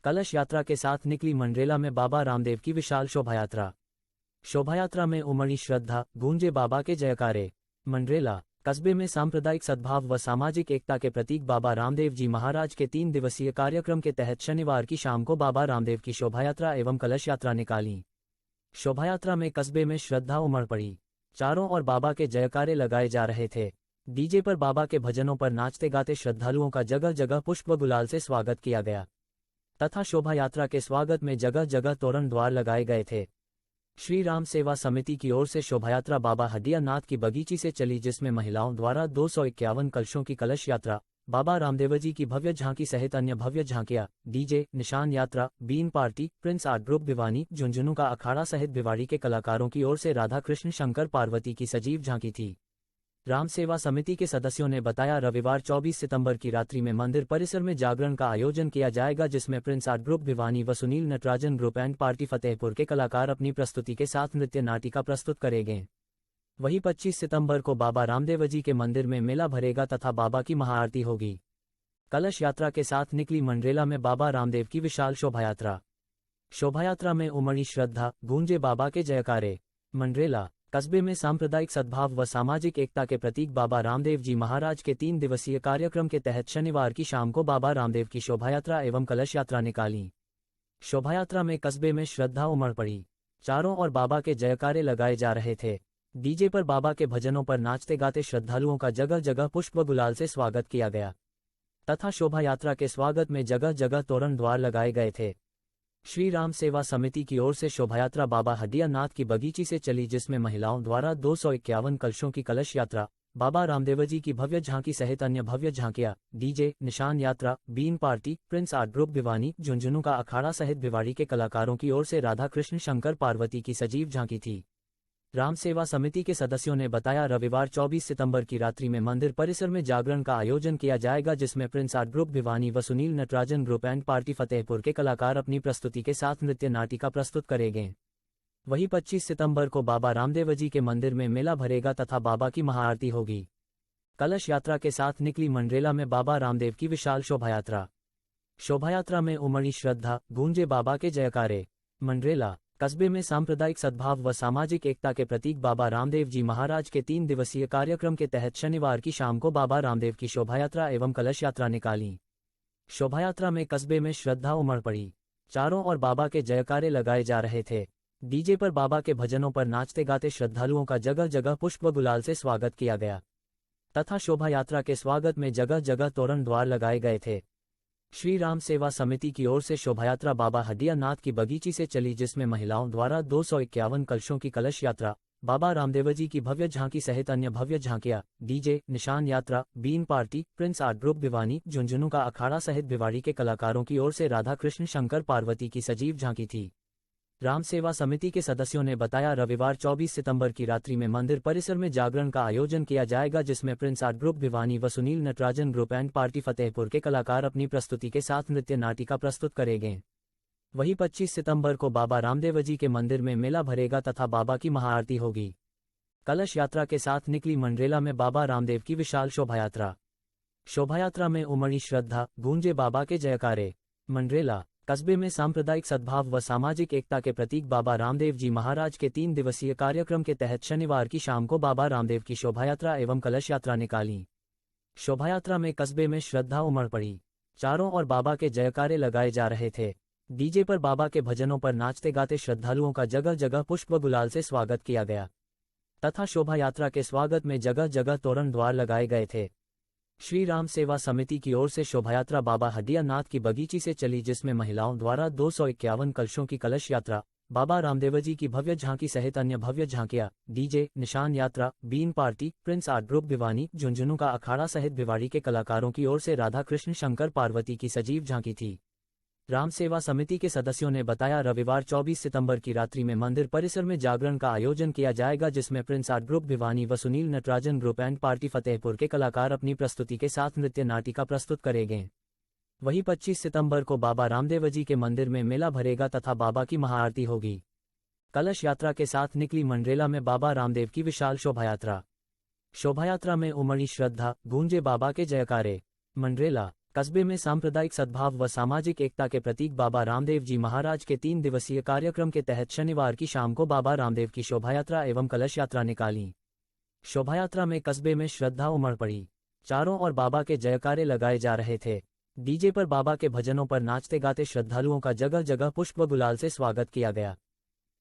कलश यात्रा के साथ निकली मंडरेला में बाबा रामदेव की विशाल शोभायात्रा। शोभायात्रा में उमड़ी श्रद्धा, गूंजे बाबा के जयकारे। मंडरेला कस्बे में सांप्रदायिक सद्भाव व सामाजिक एकता के प्रतीक बाबा रामदेव जी महाराज के 3 दिवसीय कार्यक्रम के तहत शनिवार की शाम को बाबा रामदेव की शोभायात्रा एवं कलश यात्रा निकाली। शोभायात्रा में कस्बे में श्रद्धा उमड़ पड़ी। चारों ओर बाबा के जयकारे लगाए जा रहे थे। डीजे पर बाबा के भजनों पर नाचते गाते श्रद्धालुओं का जगह जगह पुष्प व गुलाल से स्वागत किया गया तथा शोभा यात्रा के स्वागत में जगह जगह तोरण द्वार लगाए गए थे। श्री राम सेवा समिति की ओर से शोभायात्रा बाबा हडिया नाथ की बगीची से चली, जिसमें महिलाओं द्वारा 251 कलशों की कलश यात्रा, बाबा रामदेव जी की भव्य झांकी सहित अन्य भव्य झांकियां, डीजे, निशान यात्रा, बीन party, Prince Art Group Bhiwani, Jhunjhunu का अखाड़ा सहित भिवाड़ी के कलाकारों की ओर से राधा कृष्ण शंकर पार्वती की सजीव झांकी थी। राम सेवा समिति के सदस्यों ने बताया, रविवार 24 सितंबर की रात्रि में मंदिर परिसर में जागरण का आयोजन किया जाएगा, जिसमें प्रिंस आर्ट ग्रुप भिवानी व Sunil Natarajan group and party Fatehpur के कलाकार अपनी प्रस्तुति के साथ नृत्य नाटिका प्रस्तुत करेंगे। वहीं 25 सितंबर को बाबा रामदेव जी के मंदिर में मेला भरेगा तथा बाबा की महाआरती होगी। कलश यात्रा के साथ निकली मंडरेला में बाबा रामदेव की विशाल शोभायात्रा। शोभायात्रा में उमड़ी श्रद्धा, गूंजे बाबा के जयकारे। मंडरेला कस्बे में सांप्रदायिक सद्भाव व सामाजिक एकता के प्रतीक बाबा रामदेव जी महाराज के 3 दिवसीय कार्यक्रम के तहत शनिवार की शाम को बाबा रामदेव की शोभायात्रा एवं कलश यात्रा निकाली। शोभायात्रा में कस्बे में श्रद्धा उमड़ पड़ी। चारों ओर बाबा के जयकारे लगाए जा रहे थे। डीजे पर बाबा के भजनों पर नाचते गाते श्रद्धालुओं का जगह जगह पुष्प व गुलाल से स्वागत किया गया तथा शोभा यात्रा के स्वागत में जगह जगह तोरण द्वार लगाए गए थे। श्री राम सेवा समिति की ओर से शोभायात्रा बाबा हडिया नाथ की बगीची से चली, जिसमें महिलाओं द्वारा 251 कलशों की कलश यात्रा, बाबा रामदेव जी की भव्य झांकी सहित अन्य भव्य झांकियां, डीजे, निशान यात्रा, बीन party, Prince Art Group Bhiwani, Jhunjhunu का अखाड़ा सहित भिवाड़ी के कलाकारों की ओर से राधा कृष्ण शंकर पार्वती की सजीव झांकी थी। राम सेवा समिति के सदस्यों ने बताया, रविवार 24 सितंबर की रात्रि में मंदिर परिसर में जागरण का आयोजन किया जाएगा, जिसमें प्रिंस आर्ट ग्रुप भिवानी व Sunil Natarajan group and party Fatehpur के कलाकार अपनी प्रस्तुति के साथ नृत्य नाटिका प्रस्तुत करेंगे। वहीं 25 सितंबर को बाबा रामदेव जी के मंदिर में मेला भरेगा तथा बाबा की महाआरती होगी। कलश यात्रा के साथ निकली मंडरेला में बाबा रामदेव की विशाल शोभायात्रा। शोभायात्रा में उमड़ी श्रद्धा, गूंजे बाबा के जयकारे। मंडरेला कस्बे में सांप्रदायिक सद्भाव व सामाजिक एकता के प्रतीक बाबा रामदेव जी महाराज के 3 दिवसीय कार्यक्रम के तहत शनिवार की शाम को बाबा रामदेव की शोभायात्रा एवं कलश यात्रा निकाली। शोभायात्रा में कस्बे में श्रद्धा उमड़ पड़ी। चारों ओर बाबा के जयकारे लगाए जा रहे थे। डीजे पर बाबा के भजनों पर नाचते गाते श्रद्धालुओं का जगह जगह पुष्प व गुलाल से स्वागत किया गया तथा शोभा यात्रा के स्वागत में जगह जगह तोरण द्वार लगाए गए थे। श्री राम सेवा समिति की ओर से शोभायात्रा बाबा हडिया नाथ की बगीची से चली, जिसमें महिलाओं द्वारा 251 कलशों की कलश यात्रा, बाबा रामदेव जी की भव्य झांकी सहित अन्य भव्य झांकियां, डीजे, निशान यात्रा, बीन party, Prince Art Group Bhiwani, Jhunjhunu का अखाड़ा सहित भिवाड़ी के कलाकारों की ओर से राधा कृष्ण शंकर पार्वती की सजीव झांकी थी। राम सेवा समिति के सदस्यों ने बताया, रविवार 24 सितंबर की रात्रि में मंदिर परिसर में जागरण का आयोजन किया जाएगा, जिसमें प्रिंस आर्ट ग्रुप भिवानी व Sunil Natarajan group and party Fatehpur के कलाकार अपनी प्रस्तुति के साथ नृत्य नाटिका प्रस्तुत करेंगे। वहीं 25 सितंबर को बाबा रामदेव जी के मंदिर में मेला भरेगा तथा बाबा की महाआरती होगी। कलश यात्रा के साथ निकली मंडरेला में बाबा रामदेव की विशाल शोभायात्रा। शोभायात्रा में उमड़ी श्रद्धा, गूंजे बाबा के जयकारे। मंडरेला कस्बे में सांप्रदायिक सद्भाव व सामाजिक एकता के प्रतीक बाबा रामदेव जी महाराज के 3 दिवसीय कार्यक्रम के तहत शनिवार की शाम को बाबा रामदेव की शोभायात्रा एवं कलश यात्रा निकाली। शोभायात्रा में कस्बे में श्रद्धा उमड़ पड़ी। चारों ओर बाबा के जयकारे लगाए जा रहे थे। डीजे पर बाबा के भजनों पर नाचते गाते श्रद्धालुओं का जगह जगह पुष्प व गुलाल से स्वागत किया गया तथा शोभा यात्रा के स्वागत में जगह जगह तोरण द्वार लगाए गए थे। श्री राम सेवा समिति की ओर से शोभायात्रा बाबा हडिया नाथ की बगीची से चली, जिसमें महिलाओं द्वारा 251 कलशों की कलश यात्रा, बाबा रामदेव जी की भव्य झांकी सहित अन्य भव्य झांकियां, डीजे, निशान यात्रा, बीन party, Prince Art Group Bhiwani, Jhunjhunu का अखाड़ा सहित भिवाड़ी के कलाकारों की ओर से राधा कृष्ण शंकर पार्वती की सजीव झांकी थी। राम सेवा समिति के सदस्यों ने बताया, रविवार 24 सितंबर की रात्रि में मंदिर परिसर में जागरण का आयोजन किया जाएगा, जिसमें प्रिंस आर्ट ग्रुप भिवानी व Sunil Natarajan group and party Fatehpur के कलाकार अपनी प्रस्तुति के साथ नृत्य नाटिका प्रस्तुत करेंगे। वहीं 25 सितंबर को बाबा रामदेव जी के मंदिर में मेला भरेगा तथा बाबा की महाआरती होगी। कलश यात्रा के साथ निकली मंडरेला में बाबा रामदेव की विशाल शोभायात्रा। शोभायात्रा में उमड़ी श्रद्धा, गूंजे बाबा के जयकारे। मंडरेला कस्बे में सांप्रदायिक सद्भाव व सामाजिक एकता के प्रतीक बाबा रामदेव जी महाराज के 3 दिवसीय कार्यक्रम के तहत शनिवार की शाम को बाबा रामदेव की शोभायात्रा एवं कलश यात्रा निकाली। शोभायात्रा में कस्बे में श्रद्धा उमड़ पड़ी। चारों ओर बाबा के जयकारे लगाए जा रहे थे। डीजे पर बाबा के भजनों पर नाचते गाते श्रद्धालुओं का जगह जगह पुष्प व गुलाल से स्वागत किया गया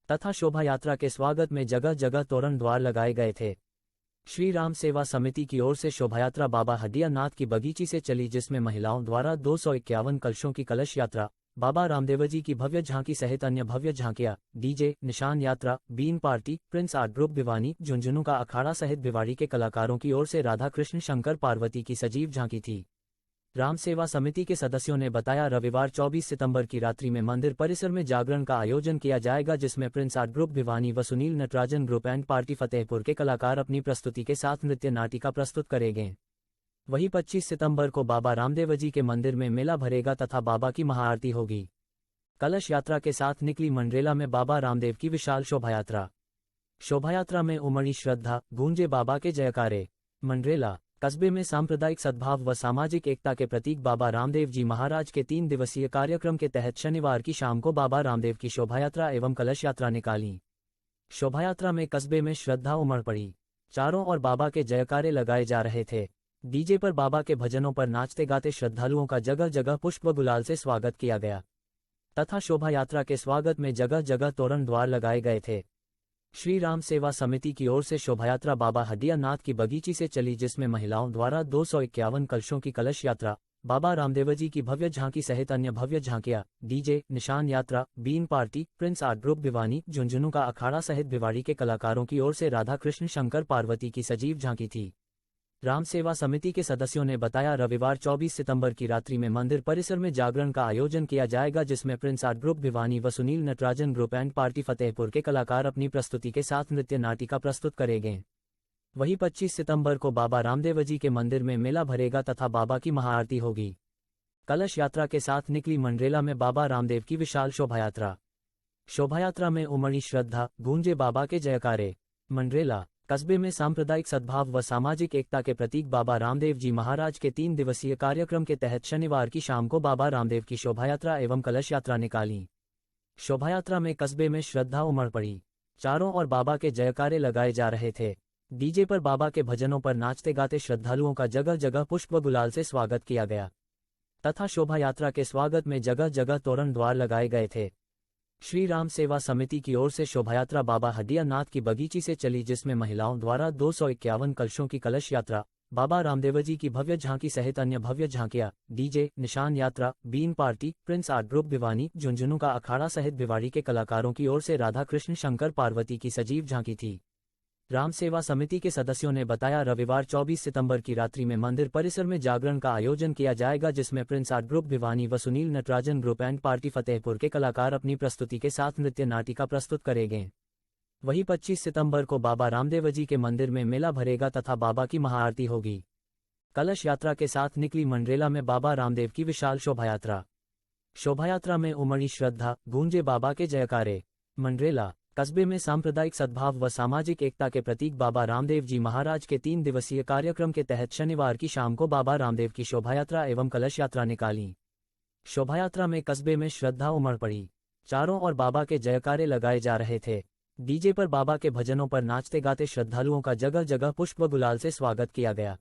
तथा शोभा यात्रा के स्वागत में जगह जगह तोरण द्वार लगाए गए थे। श्री राम सेवा समिति की ओर से शोभायात्रा बाबा हडिया नाथ की बगीची से चली, जिसमें महिलाओं द्वारा 251 कलशों की कलश यात्रा, बाबा रामदेव जी की भव्य झांकी सहित अन्य भव्य झांकियां, डीजे, निशान यात्रा, बीन party, Prince Art Group Bhiwani, Jhunjhunu का अखाड़ा सहित भिवाड़ी के कलाकारों की ओर से राधा कृष्ण शंकर पार्वती की सजीव झांकी थी। राम सेवा समिति के सदस्यों ने बताया, रविवार 24 सितंबर की रात्रि में मंदिर परिसर में जागरण का आयोजन किया जाएगा, जिसमें प्रिंस आर्ट ग्रुप भिवानी व Sunil Natarajan group and party Fatehpur के कलाकार अपनी प्रस्तुति के साथ नृत्य नाटिका प्रस्तुत करेंगे। वहीं 25 सितंबर को बाबा रामदेव जी के मंदिर में मेला भरेगा तथा बाबा की महाआरती होगी। कलश यात्रा के साथ निकली मंडरेला में बाबा रामदेव की विशाल शोभायात्रा। शोभायात्रा में उमड़ी श्रद्धा, गूंजे बाबा के जयकारे। मंडरेला कस्बे में सांप्रदायिक सद्भाव व सामाजिक एकता के प्रतीक बाबा रामदेव जी महाराज के 3 दिवसीय कार्यक्रम के तहत शनिवार की शाम को बाबा रामदेव की शोभायात्रा एवं कलश यात्रा निकाली। शोभायात्रा में कस्बे में श्रद्धा उमड़ पड़ी। चारों ओर बाबा के जयकारे लगाए जा रहे थे। डीजे पर बाबा के भजनों पर नाचते गाते श्रद्धालुओं का जगह जगह पुष्प व गुलाल से स्वागत किया गया तथा शोभा यात्रा के स्वागत में जगह जगह तोरण द्वार लगाए गए थे। श्री राम सेवा समिति की ओर से शोभायात्रा बाबा हडिया नाथ की बगीची से चली, जिसमें महिलाओं द्वारा 251 कलशों की कलश यात्रा, बाबा रामदेव जी की भव्य झांकी सहित अन्य भव्य झांकियां, डीजे, निशान यात्रा, बीन party, Prince Art Group Bhiwani, Jhunjhunu का अखाड़ा सहित भिवाड़ी के कलाकारों की ओर से राधा कृष्ण शंकर पार्वती की सजीव झांकी थी। राम सेवा समिति के सदस्यों ने बताया, रविवार 24 सितंबर की रात्रि में मंदिर परिसर में जागरण का आयोजन किया जाएगा, जिसमें प्रिंस आर्ट ग्रुप भिवानी व Sunil Natarajan group and party Fatehpur के कलाकार अपनी प्रस्तुति के साथ नृत्य नाटिका प्रस्तुत करेंगे। वहीं 25 सितंबर को बाबा रामदेव जी के मंदिर में मेला भरेगा तथा बाबा की महाआरती होगी। कलश यात्रा के साथ निकली मंडरेला में बाबा रामदेव की विशाल शोभायात्रा। शोभायात्रा में उमड़ी श्रद्धा, गूंजे बाबा के जयकारे। मंडरेला कस्बे में सांप्रदायिक सद्भाव व सामाजिक एकता के प्रतीक बाबा रामदेव जी महाराज के 3 दिवसीय कार्यक्रम के तहत शनिवार की शाम को बाबा रामदेव की शोभायात्रा एवं कलश यात्रा निकाली। शोभायात्रा में कस्बे में श्रद्धा उमड़ पड़ी। चारों ओर बाबा के जयकारे लगाए जा रहे थे। डीजे पर बाबा के भजनों पर नाचते गाते श्रद्धालुओं का जगह जगह पुष्प व गुलाल से स्वागत किया गया तथा शोभा यात्रा के स्वागत में जगह जगह तोरण द्वार लगाए गए थे। श्री राम सेवा समिति की ओर से शोभायात्रा बाबा हडिया नाथ की बगीची से चली, जिसमें महिलाओं द्वारा 251 कलशों की कलश यात्रा, बाबा रामदेव जी की भव्य झांकी सहित अन्य भव्य झांकियां, डीजे, निशान यात्रा, बीन party, Prince Art Group Bhiwani, Jhunjhunu का अखाड़ा सहित भिवाड़ी के कलाकारों की ओर से राधा कृष्ण शंकर पार्वती की सजीव झांकी थी। राम सेवा समिति के सदस्यों ने बताया, रविवार 24 सितंबर की रात्रि में मंदिर परिसर में जागरण का आयोजन किया जाएगा, जिसमें प्रिंस आर्ट ग्रुप भिवानी व Sunil Natarajan group and party Fatehpur के कलाकार अपनी प्रस्तुति के साथ नृत्य नाटिका प्रस्तुत करेंगे। वहीं 25 सितंबर को बाबा रामदेव जी के मंदिर में मेला भरेगा तथा बाबा की महाआरती होगी। कलश यात्रा के साथ निकली मंडरेला में बाबा रामदेव की विशाल शोभायात्रा। शोभायात्रा में उमड़ी श्रद्धा, गूंजे बाबा के जयकारे। मंडरेला कस्बे में सांप्रदायिक सद्भाव व सामाजिक एकता के प्रतीक बाबा रामदेव जी महाराज के 3 दिवसीय कार्यक्रम के तहत शनिवार की शाम को बाबा रामदेव की शोभायात्रा एवं कलश यात्रा निकाली। शोभायात्रा में कस्बे में श्रद्धा उमड़ पड़ी। चारों ओर बाबा के जयकारे लगाए जा रहे थे। डीजे पर बाबा के भजनों पर नाचते गाते श्रद्धालुओं का जगह जगह पुष्प व गुलाल से स्वागत किया गया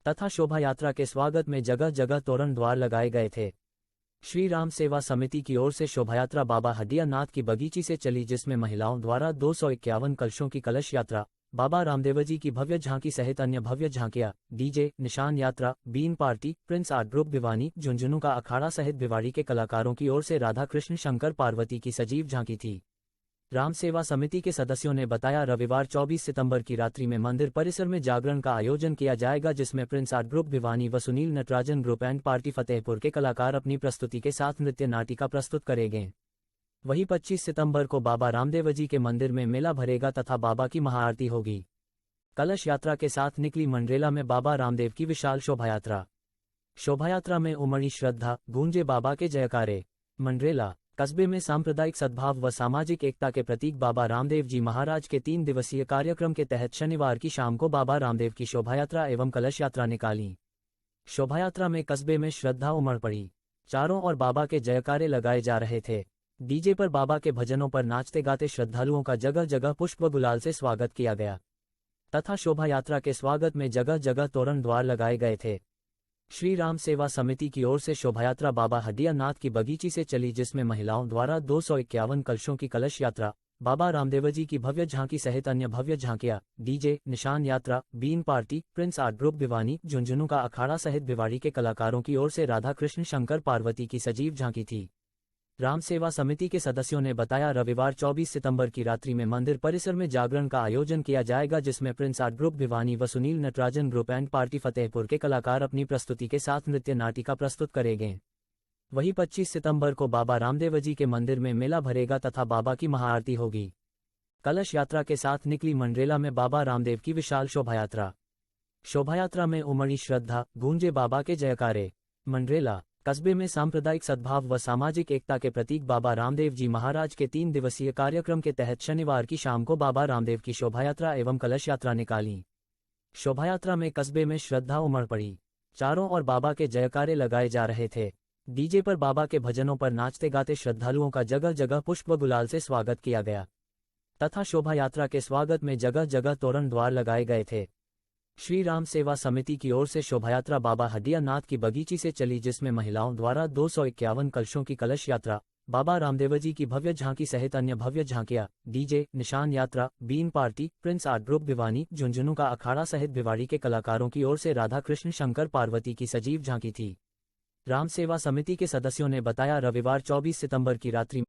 तथा शोभा यात्रा के स्वागत में जगह जगह तोरण द्वार लगाए गए थे। श्री राम सेवा समिति की ओर से शोभायात्रा बाबा हडिया नाथ की बगीची से चली, जिसमें महिलाओं द्वारा 251 कलशों की कलश यात्रा, बाबा रामदेव जी की भव्य झांकी सहित अन्य भव्य झांकियां, डीजे, निशान यात्रा, बीन party, Prince Art Group Bhiwani, Jhunjhunu का अखाड़ा सहित भिवाड़ी के कलाकारों की ओर से राधा कृष्ण शंकर पार्वती की सजीव झांकी थी। राम सेवा समिति के सदस्यों ने बताया, रविवार 24 सितंबर की रात्रि में मंदिर परिसर में जागरण का आयोजन किया जाएगा, जिसमें प्रिंस आर्ट ग्रुप भिवानी व Sunil Natarajan group and party Fatehpur के कलाकार अपनी प्रस्तुति के साथ नृत्य नाटिका प्रस्तुत करेंगे। वहीं 25 सितंबर को बाबा रामदेव जी के मंदिर में मेला भरेगा तथा बाबा की महाआरती होगी। कलश यात्रा के साथ निकली मंडरेला में बाबा रामदेव की विशाल शोभायात्रा। शोभायात्रा में उमड़ी श्रद्धा, गूंजे बाबा के जयकारे। मंडरेला कस्बे में सांप्रदायिक सद्भाव व सामाजिक एकता के प्रतीक बाबा रामदेव जी महाराज के 3 दिवसीय कार्यक्रम के तहत शनिवार की शाम को बाबा रामदेव की शोभायात्रा एवं कलश यात्रा निकाली। शोभायात्रा में कस्बे में श्रद्धा उमड़ पड़ी। चारों ओर बाबा के जयकारे लगाए जा रहे थे। डीजे पर बाबा के भजनों पर नाचते गाते श्रद्धालुओं का जगह जगह पुष्प व गुलाल से स्वागत किया गया तथा शोभा यात्रा के स्वागत में जगह जगह तोरण द्वार लगाए गए थे। श्री राम सेवा समिति की ओर से शोभायात्रा बाबा हडिया नाथ की बगीची से चली, जिसमें महिलाओं द्वारा 251 कलशों की कलश यात्रा, बाबा रामदेव जी की भव्य झांकी सहित अन्य भव्य झांकियां, डीजे, निशान यात्रा, बीन party, Prince Art Group Bhiwani, Jhunjhunu का अखाड़ा सहित भिवाड़ी के कलाकारों की ओर से राधा कृष्ण शंकर पार्वती की सजीव झांकी थी। राम सेवा समिति के सदस्यों ने बताया, रविवार 24 सितंबर की रात्रि में मंदिर परिसर में जागरण का आयोजन किया जाएगा, जिसमें प्रिंस आर्ट ग्रुप भिवानी व Sunil Natarajan group and party Fatehpur के कलाकार अपनी प्रस्तुति के साथ नृत्य नाटिका प्रस्तुत करेंगे। वहीं 25 सितंबर को बाबा रामदेव जी के मंदिर में मेला भरेगा तथा बाबा की महाआरती होगी। कलश यात्रा के साथ निकली मंडरेला में बाबा रामदेव की विशाल शोभायात्रा। शोभायात्रा में उमड़ी श्रद्धा, गूंजे बाबा के जयकारे। मंडरेला कस्बे में सांप्रदायिक सद्भाव व सामाजिक एकता के प्रतीक बाबा रामदेव जी महाराज के 3 दिवसीय कार्यक्रम के तहत शनिवार की शाम को बाबा रामदेव की शोभायात्रा एवं कलश यात्रा निकाली। शोभायात्रा में कस्बे में श्रद्धा उमड़ पड़ी। चारों ओर बाबा के जयकारे लगाए जा रहे थे। डीजे पर बाबा के भजनों पर नाचते गाते श्रद्धालुओं का जगह जगह पुष्प व गुलाल से स्वागत किया गया तथा शोभा यात्रा के स्वागत में जगह जगह तोरण द्वार लगाए गए थे। श्री राम सेवा समिति की ओर से शोभायात्रा बाबा हडिया नाथ की बगीची से चली, जिसमें महिलाओं द्वारा 251 कलशों की कलश यात्रा, बाबा रामदेव जी की भव्य झांकी सहित अन्य भव्य झांकियां, डीजे, निशान यात्रा, बीन party, Prince Art Group Bhiwani, Jhunjhunu का अखाड़ा सहित भिवाड़ी के कलाकारों की ओर से राधा कृष्ण शंकर पार्वती की सजीव झांकी थी। राम सेवा समिति के सदस्यों ने बताया, रविवार 24 सितंबर की रात्रि